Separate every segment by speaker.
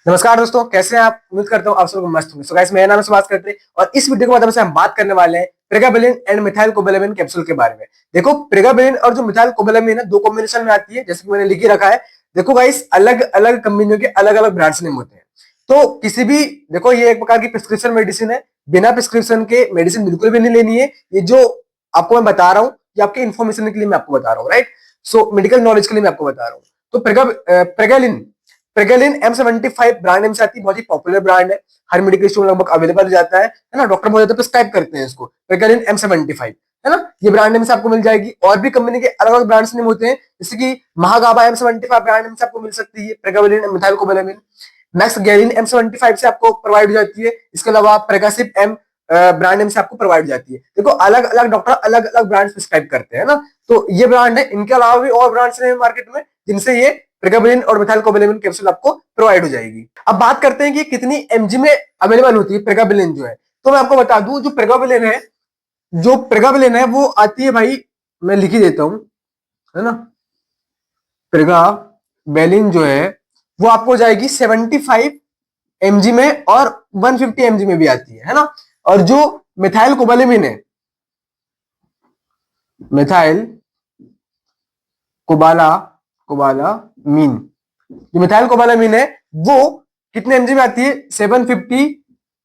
Speaker 1: नमस्कार दोस्तों, कैसे हैं आप? उम्मीद करता हूँ आप सब मस्त होंगे। सो गाइस, मेरा नाम है सुभाष खत्री और इस वीडियो के माध्यम से हम बात करने वाले हैं प्रेगाबेलिन एंड मिथाइल कोबालामिन कैप्सूल के बारे में। देखो, प्रेगाबेलिन और जो मिथाइल कोबालामिन है दो कॉम्बिनेशन में आती है, जैसे कि मैंने लिख ही रखा है। देखो गाइस, अलग अलग कंपनियों के अलग अलग ब्रांड्स नेम होते हैं। तो किसी भी देखो, ये एक प्रकार की प्रिस्क्रिप्शन मेडिसिन है। बिना प्रिस्क्रिप्शन के मेडिसिन बिल्कुल भी नहीं लेनी है। ये जो आपको मैं बता रहा हूँ, ये आपके इन्फॉर्मेशन के लिए मैं आपको बता रहा हूँ, राइट? सो मेडिकल नॉलेज के लिए मैं आपको बता रहा हूँ। तो प्रेगालिन प्रेगालिन M75 ब्रांड नेम से आती है, बहुत ही पॉपुलर ब्रांड है। हर मेडिकल स्टोर में लगभग अवेलेबल हो जाता है ना। डॉक्टर बहुत ज्यादा प्रिस्क्राइब करते हैं इसको, प्रेगालिन M75, है ना। ये ब्रांड नेम से आपको मिल जाएगी। और भी कंपनी के अलग अलग ब्रांड्स नेम होते हैं, जैसे कि महागाबा M75 ब्रांड नेम से आपको मिल सकती है प्रेगाबेलिन मिथाइल कोबालामिन। मैक्स गैलिन M75 से आपको प्रोवाइड हो जाती है। इसके अलावा प्रेगासिप M ब्रांड नेम से आपको प्रोवाइड हो जाती है। देखो, अलग अलग डॉक्टर अलग अलग ब्रांड प्रिस्क्राइब करते हैं ना। तो ये ब्रांड है। इनके अलावा भी और ब्रांड्स हैं मार्केट में, जिनसे ये प्रेगाबेलिन और मिथाइल कोबालामिन कैप्सूल आपको प्रोवाइड हो जाएगी। अब बात करते हैं कि कितनी एमजी में अवेलेबल होती है प्रेगाबेलिन जो है। तो मैं आपको बता दूं, जो प्रेगाबेलिन है वो आती है भाई, मैं लिख ही देता हूं, है ना। प्रेगाबेलिन जो है वो आपको हो जाएगी 75 एमजी में और 150 एमजी में भी आती है ना। और जो मिथाइल कोबालामिन है, मिथाइल कोबालामीन, जो मिथाइल कोबालामीन है वो कितने एमजी में आती है? 750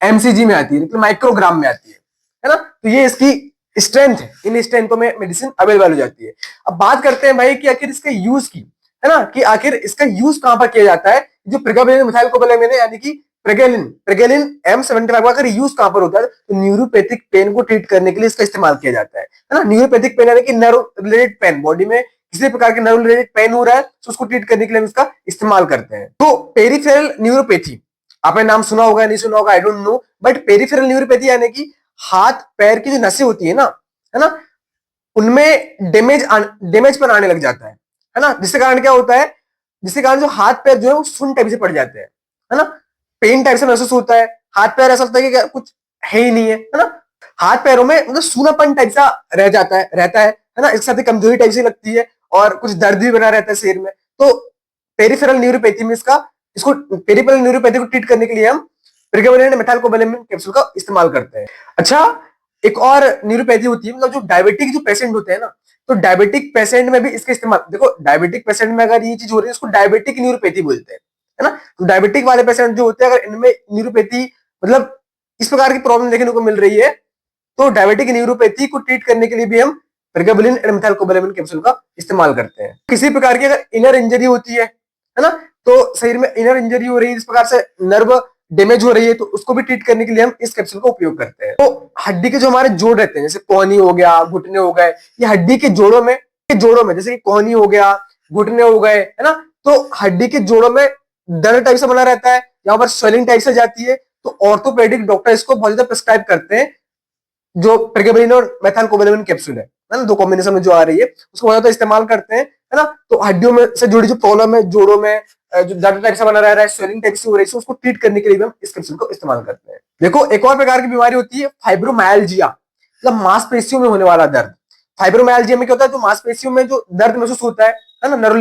Speaker 1: एमसीजी में आती है, मतलब माइक्रोग्राम में आती है ना। तो ये इसकी स्ट्रेंथ है। इन स्ट्रेंथों में मेडिसिन अवेलेबल हो जाती है। अब बात करते हैं भाई कि आखिर इसके यूज की, है ना, कि आखिर इसका यूज कहां पर किया जाता है। जो प्रेगाबेलिन मिथाइल कोबालामीन है, यानी कि प्रेगालिन प्रेगालिन M75 का अगर यूज कहां पर होता है, तो न्यूरोपैथिक पेन को ट्रीट करने के लिए इसका इस्तेमाल किया जाता है ना। न्यूरोपैथिक पेन यानी कि नर्व रिलेटेड पेन, बॉडी में किसी प्रकार के नर्व रिलेटेड पेन हो रहा है तो उसको ट्रीट करने के लिए हम इसका इस्तेमाल करते हैं। तो पेरिफेरल न्यूरोपैथी, आपने नाम सुना होगा नहीं सुना होगा, I don't know, but peripheral neuropathy यानी कि हाथ पैर की जो नसें होती है ना, है ना, उनमें डेमेज पर आने लग जाता है ना। जिसके कारण क्या होता है, जिसके कारण जो हाथ पैर जो है वो सुन टाइप से पड़ जाते हैं, है ना। पेन टाइप से महसूस होता है। हाथ पैर ऐसा लगता है कि कुछ है ही नहीं है ना। हाथ पैरों में मतलब सूनापन टाइप सा रहता है ना। इसके साथ कमजोरी टाइप से लगती है और कुछ दर्द भी बना रहता है शरीर में। तो पेरिफेरल न्यूरोपैथी में इसको पेरिफेरल न्यूरोपैथी को ट्रीट करने के लिए हम प्रेगाबेलिन मिथाइल कोबालामिन कैप्सूल का इस्तेमाल करते हैं। अच्छा, एक और न्यूरोपैथी होती है, मतलब जो डायबिटिक जो पेशेंट होते हैं ना, तो डायबिटिक पेशेंट में भी इसका इस्तेमाल, देखो डायबिटिक पेशेंट में अगर ये चीज हो रही है, उसको डायबिटिक न्यूरोपैथी बोलते हैं, है ना। तो डायबिटिक वाले पेशेंट जो होते हैं, अगर इनमें न्यूरोपैथी मतलब इस प्रकार की प्रॉब्लम देखने को मिल रही है, तो डायबिटिक न्यूरोपैथी को ट्रीट करने के लिए भी हम प्रेगाबेलिन एंड मिथाइल कोबालामिन कैप्सूल का इस्तेमाल करते हैं। किसी प्रकार की अगर इनर इंजरी होती है ना, तो शरीर में इनर इंजरी हो रही है, इस प्रकार से नर्व डैमेज हो रही है, तो उसको भी ट्रीट करने के लिए हम इस कैप्सूल का उपयोग करते हैं। तो हड्डी के जो हमारे जोड़ रहते हैं, जैसे कोहनी हो गया, घुटने हो गए, ये हड्डी के जोड़ों में जैसे कि कोहनी हो गया, घुटने हो गए, है ना, तो हड्डी के जोड़ों में दर्द टाइप से बना रहता है, यहाँ पर स्वेलिंग टाइप से जाती है, तो ऑर्थोपेडिक डॉक्टर इसको बहुत ज्यादा प्रिस्क्राइब करते हैं, जो प्रेगाबेलिन और मिथाइल कोबालामिन कैप्सूल है ना, दो कॉम्बिनेशन में जो आ रही है, उसको बहुत ज्यादा इस्तेमाल करते हैं, है ना। तो हड्डियों में से जुड़ी जो प्रॉब्लम है, जोड़ों में जो दर्द टाइप से बना रह रहा है, स्वेलिंग टाइप से हो रही है, उसको ट्रीट करने के लिए हम इस कैप्सूल को इस्तेमाल करते हैं। देखो, एक और प्रकार की बीमारी होती है फाइब्रोमायल्जिया, मतलब मांसपेशियों में होने वाला दर्द। फाइब्रोमायल्जिया में क्या होता है, तो मांसपेशियों में जो दर्द महसूस होता है ना, नर्व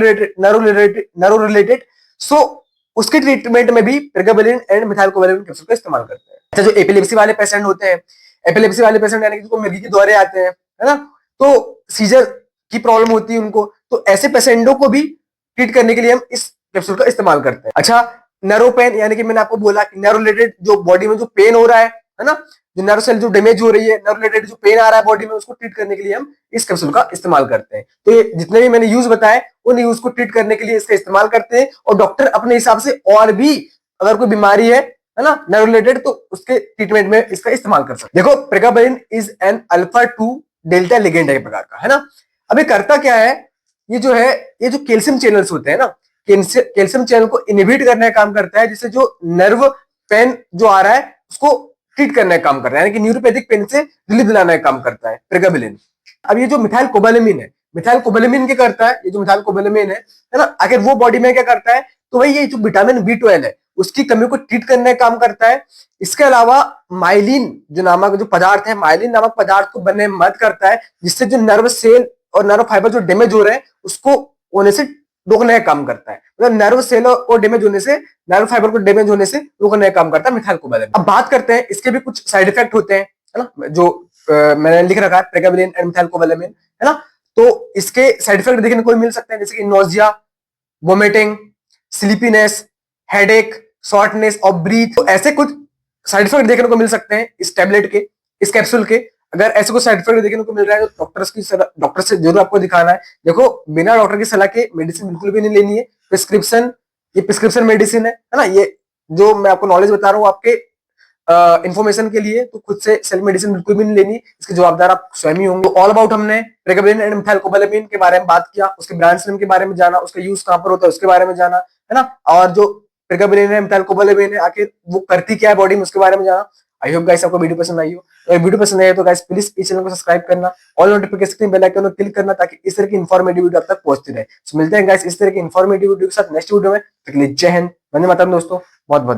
Speaker 1: रिलेटेड, सो उसके ट्रीटमेंट में भी प्रेगाबेलिन एंड मिथाइल कोबालामिन कैप्सूल का इस्तेमाल करते हैं। अच्छा, जो एपिलेप्सी वाले पेशेंट होते हैं, एपिलेप्सी वाले पेशेंट यानी कि जिनको मिर्गी के दौरे आते हैं, है ना, तो सीजर की प्रॉब्लम होती है उनको, तो ऐसे पेशेंटों को भी ट्रीट करने के लिए हम इस कैप्सूल का इस्तेमाल करते हैं। अच्छा, नर्व पेन, यानी कि मैंने आपको बोला कि नर्व रिलेटेड जो बॉडी में जो पेन हो रहा है ना, जो नर्व सेल जो डैमेज हो रही है, नर्व रिलेटेड जो पेन आ रहा है बॉडी में, उसको ट्रीट करने के लिए हम इस कैप्सूल का इस्तेमाल करते हैं। तो ये जितने भी मैंने यूज बताए, उन यूज को ट्रीट करने के लिए इसका इस्तेमाल करते हैं, और डॉक्टर अपने हिसाब से और भी अगर कोई बीमारी है ना, नर्व रिलेटेड, तो उसके ट्रीटमेंट में इसका इस्तेमाल कर सकते हैं। देखो, pregabalin is an alpha 2 delta ligand है एक प्रकार का, है ना। अभी करता क्या है, ये जो है, ये जो कैल्शियम चैनल्स होते हैं ना, कैल्शियम चैनल को इनहिबिट करने का काम करता है, जिससे जो नर्व पेन जो आ रहा है उसको ट्रीट करने का काम करता है, यानी कि न्यूरोपैथिक पेन से रिलीफ दिलाने का काम करता है प्रेगाबेलिन। अब ये जो मिथाइल कोबालामिन है, मिथाइल कोबालामिन क्या करता है, ये जो मिथाइल कोबालामिन है ना, आखिर वो बॉडी में क्या करता है, तो भाई ये जो विटामिन B12 है उसकी कमी को ट्रीट करने का काम करता है। इसके अलावा माइलिन जो नामक जो पदार्थ है, माइलिन नामक पदार्थ को बनने में मदद करता है, जिससे जो नर्व सेल और नर्व फाइबर जो डैमेज हो रहे हैं उसको होने से रोकने का काम करता है, मतलब नर्व सेल को डैमेज होने से, नर्व फाइबर को डैमेज होने से रोकने का काम करता है मिथाइल कोबालामिन। अब बात करते हैं इसके भी कुछ साइड इफेक्ट होते हैं, है ना, जो मैंने लिख रखा है, प्रेगाबलिन एंड मिथाइल कोबालामिन, है ना। तो इसके साइड इफेक्ट देखने को मिल सकते हैं, जैसे कि nausea, vomiting, sleepiness, headache, shortness of breath. तो ऐसे कुछ साइड इफेक्ट देखने को मिल सकते हैं इस टैबलेट के, इस कैप्सूल के। अगर ऐसे कुछ साइड इफेक्ट देखने को मिल रहा है तो डॉक्टर से जरूर आपको दिखाना है। देखो, बिना डॉक्टर की सलाह के मेडिसिन बिल्कुल भी नहीं लेनी है। ये प्रिस्क्रिप्शन मेडिसिन है ना। ये जो मैं आपको नॉलेज बता रहा हूँ आपके इंफॉर्मेशन के लिए, तो खुद से सेल्फ मेडिसिन बिल्कुल भी नहीं लेनी, इसके जवाबदार आप स्वयं ही होंगे। ऑल अबाउट हमने प्रेगाबलिन एंड मिथाइल कोबालामिन के बारे में बात किया, उसके ब्रांड्स नेम के बारे में जाना, उसका यूज कहां पर होता है उसके बारे में जाना, है ना। और जो प्रेगाबलिन है, मिथाइल कोबालामिन है, आखिर वो करती क्या है बॉडी में, उसके बारे में जाना। आई होप गाइस आपको वीडियो पसंद आई हो। तो वीडियो पसंद आए तो गाइस प्लीज इस चैनल को सब्सक्राइब करना, ऑल नोटिफिकेशन बेल आइकन को क्लिक करना, ताकि इस तरह की इंफॉर्मेटिव वीडियो आप तक पहुंचती रहे। तो मिलते हैं गाइस इस तरह की इंफॉर्मेटिव वीडियो के साथ नेक्स्ट वीडियो में। तक के लिए जय हिंद, वंदे मातरम दोस्तों, बहुत बहुत